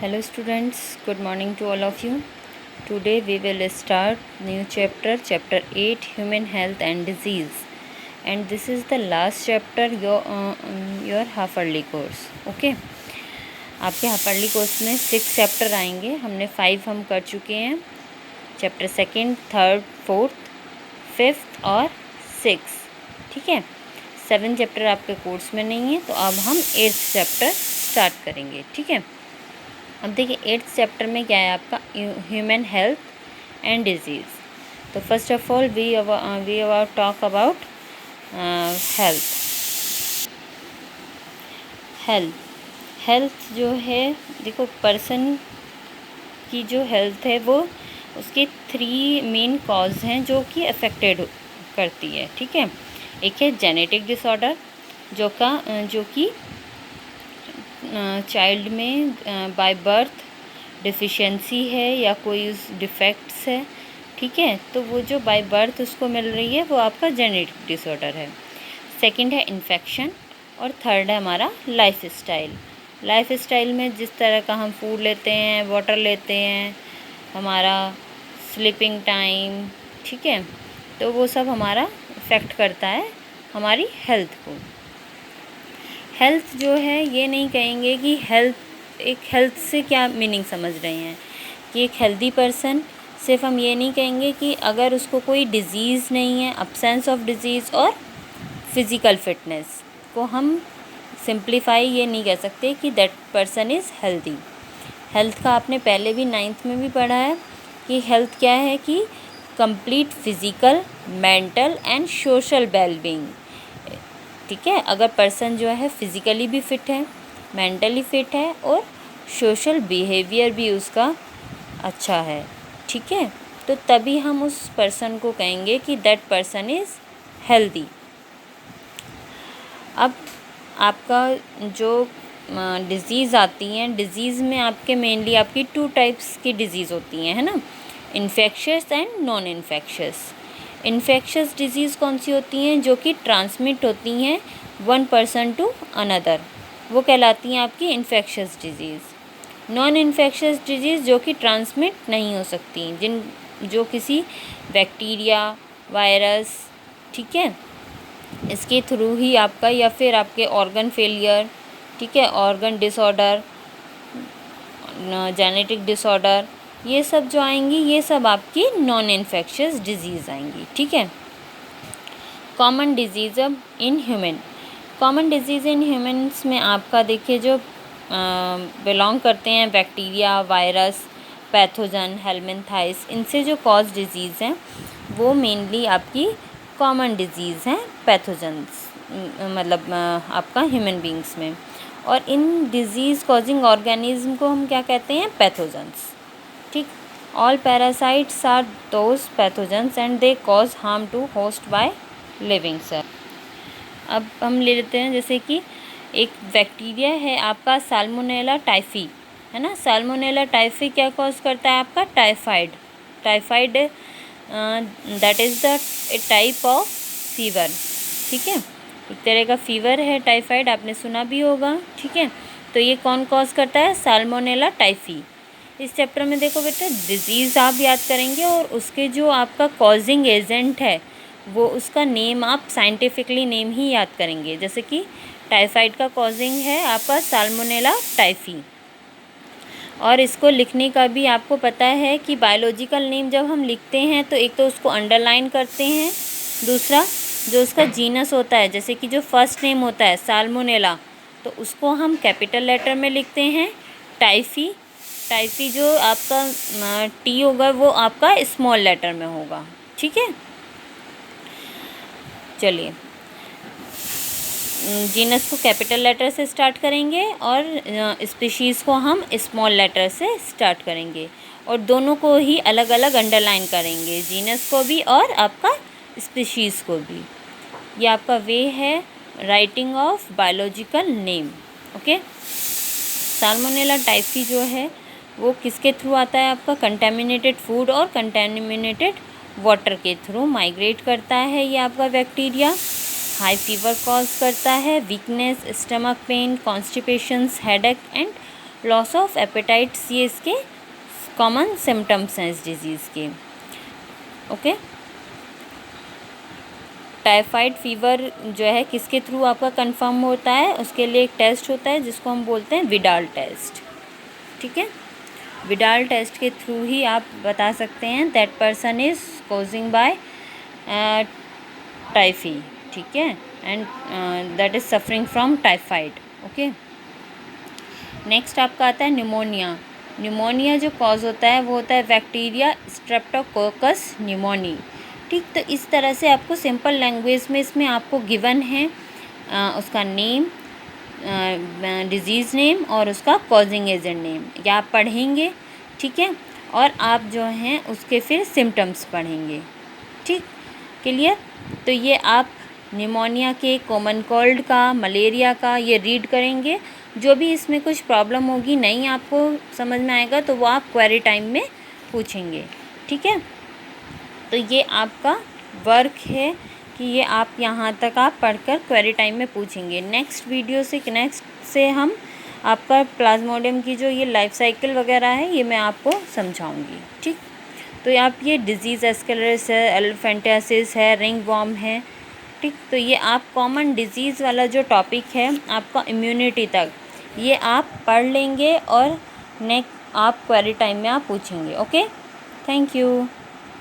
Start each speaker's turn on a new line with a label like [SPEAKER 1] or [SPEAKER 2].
[SPEAKER 1] Hello students, good morning to all of you. Today we will start new chapter 8, Human Health and Disease, and this is the last chapter your half yearly course. Okay, आपके half yearly course में 6 chapter आएंगे. हमने 5 हम कर चुके हैं. Chapter 2nd, 3rd, 4th, 5th और 6. ठीक है, 7 चैप्टर आपके कोर्स में नहीं है, तो अब हम 8th चैप्टर स्टार्ट करेंगे. ठीक है, अब देखिए 8th चैप्टर में क्या है आपका, ह्यूमन हेल्थ एंड डिजीज़. तो first of all we talk about health जो है, देखो पर्सन की जो हेल्थ है वो उसके 3 मेन कॉज हैं जो कि अफेक्टेड करती है. ठीक है, एक है जेनेटिक डिसऑर्डर जो कि चाइल्ड में बाय बर्थ डिफिशिएंसी है या कोई उस डिफेक्ट्स है. ठीक है, तो वो जो बाय बर्थ उसको मिल रही है वो आपका जेनेटिक डिसऑर्डर है. सेकंड है इन्फेक्शन और थर्ड है हमारा लाइफ स्टाइल में जिस तरह का हम फूड लेते हैं, वाटर लेते हैं, हमारा स्लीपिंग टाइम. ठीक है, तो वो सब हमारा इफ़ेक्ट करता है हमारी हेल्थ को. हेल्थ जो है, ये नहीं कहेंगे कि हेल्थ से क्या मीनिंग समझ रहे हैं कि एक हेल्दी पर्सन, सिर्फ हम ये नहीं कहेंगे कि अगर उसको कोई डिज़ीज़ नहीं है, अब्सेंस ऑफ डिज़ीज़ और फिज़िकल फिटनेस को हम सिंप्लीफाई ये नहीं कह सकते कि that person is healthy. Health का आपने पहले भी 9th में भी पढ़ा है कि हेल्थ क्या है, कि complete physical, mental and social wellbeing. ठीक है, अगर पर्सन जो है फिज़िकली भी फिट है, मेंटली फिट है और सोशल बिहेवियर भी उसका अच्छा है. ठीक है, तो तभी हम उस पर्सन को कहेंगे कि दैट पर्सन इज़ हेल्दी. अब आपका जो डिज़ीज़ आती हैं, डिज़ीज़ में आपके मेनली आपकी 2 टाइप्स की डिज़ीज़ होती हैं, है ना, infectious and non infectious. Infectious disease कौन सी होती हैं, जो कि ट्रांसमिट होती हैं वन पर्सन टू अनदर, वो कहलाती हैं आपकी infectious disease. Non infectious disease जो कि ट्रांसमिट नहीं हो सकती, जो किसी बैक्टीरिया, वायरस, ठीक है, इसके थ्रू ही आपका, या फिर आपके ऑर्गन फेलियर, ठीक है, ऑर्गन डिसऑर्डर, जेनेटिक डिसऑर्डर, ये सब जो आएंगी ये सब आपकी नॉन इन्फेक्शियस डिज़ीज़ आएंगी. ठीक है, कॉमन डिज़ीज़ इन ह्यूमन्स में आपका देखिए जो बिलोंग करते हैं बैक्टीरिया, वायरस, पैथोजन, हेलमिनथाइस, इनसे जो कॉज डिज़ीज़ हैं वो मेनली आपकी कॉमन डिज़ीज़ हैं पैथोजन्स, मतलब आपका ह्यूमन बींग्स में. और इन डिज़ीज़ कॉजिंग ऑर्गेनिज्म को हम क्या कहते हैं, पैथोजन्स. ठीक, all parasites are those pathogens and they cause harm to host by living cell. अब हम ले लेते हैं जैसे कि एक बैक्टीरिया है आपका साल्मोनेला टाइफी, है ना. साल्मोनेला टाइफी क्या कॉज करता है आपका, typhoid that is the type of fever. ठीक है, एक तरह का फीवर है टाइफाइड, आपने सुना भी होगा. ठीक है, तो ये कौन कॉज करता है, साल्मोनेला टाइफी. इस चैप्टर में देखो बेटा, डिज़ीज़ आप याद करेंगे और उसके जो आपका कॉजिंग एजेंट है वो उसका नेम आप साइंटिफिकली नेम ही याद करेंगे. जैसे कि टाइफाइड का कॉजिंग है आपका साल्मोनेला टाइफी, और इसको लिखने का भी आपको पता है कि बायोलॉजिकल नेम जब हम लिखते हैं तो एक तो उसको अंडरलाइन करते हैं, दूसरा जो उसका जीनस होता है, जैसे कि जो फर्स्ट नेम होता है साल्मोनेला, तो उसको हम कैपिटल लेटर में लिखते हैं. टाइफी जो आपका टी होगा वो आपका स्मॉल लेटर में होगा. ठीक है, चलिए जीनस को कैपिटल लेटर से स्टार्ट करेंगे और स्पीशीज़ को हम स्मॉल लेटर से स्टार्ट करेंगे, और दोनों को ही अलग अलग अंडरलाइन करेंगे, जीनस को भी और आपका स्पीशीज़ को भी. ये आपका वे है writing of biological name. Okay, salmonella typhi जो है वो किसके थ्रू आता है, आपका कंटेमिनेटेड फूड और कंटेमिनेटेड वाटर के थ्रू माइग्रेट करता है. ये आपका बैक्टीरिया हाई फीवर कॉज करता है, weakness, stomach pain, constipations, headache and loss of appetites ये इसके कॉमन सिम्टम्स हैं इस डिज़ीज़ के। ओके, टाइफाइड फीवर जो है किसके थ्रू आपका कंफर्म होता है, उसके लिए एक टेस्ट होता है जिसको हम बोलते हैं विडाल टेस्ट। ठीक है, विडाल टेस्ट के थ्रू ही आप बता सकते हैं that person is causing by typhi. ठीक है, and that is suffering from typhoid. Okay, next आपका आता है निमोनिया। निमोनिया जो कॉज होता है वो होता है बैक्टीरिया स्ट्रेप्टोकोकस निमोनी। ठीक, तो इस तरह से आपको सिंपल लैंग्वेज में इसमें आपको गिवन है उसका नेम, डिज़ीज़ नेम और उसका कॉजिंग एजेंट नेम, या आप पढ़ेंगे। ठीक है, और आप जो हैं उसके फिर सिम्टम्स पढ़ेंगे। ठीक, क्लियर। तो ये आप निमोनिया के, कॉमन कोल्ड का, मलेरिया का ये रीड करेंगे। जो भी इसमें कुछ प्रॉब्लम होगी, नहीं आपको समझ में आएगा तो वो आप क्वेरी टाइम में पूछेंगे। ठीक है, तो ये आपका वर्क है कि ये आप यहाँ तक आप पढ़कर क्वेरी टाइम में पूछेंगे। नेक्स्ट वीडियो से हम आपका प्लाज्मोडियम की जो ये लाइफ साइकिल वगैरह है ये मैं आपको समझाऊंगी। ठीक, तो आप ये डिज़ीज़ एस्केलेरिस है, एलिफेंटियासिस है, रिंग वॉर्म है। ठीक, तो ये आप कॉमन डिज़ीज़ वाला जो टॉपिक है आपका इम्यूनिटी तक, ये आप पढ़ लेंगे और नेक्स्ट आप क्वेरी टाइम में आप पूछेंगे। Okay, thank you.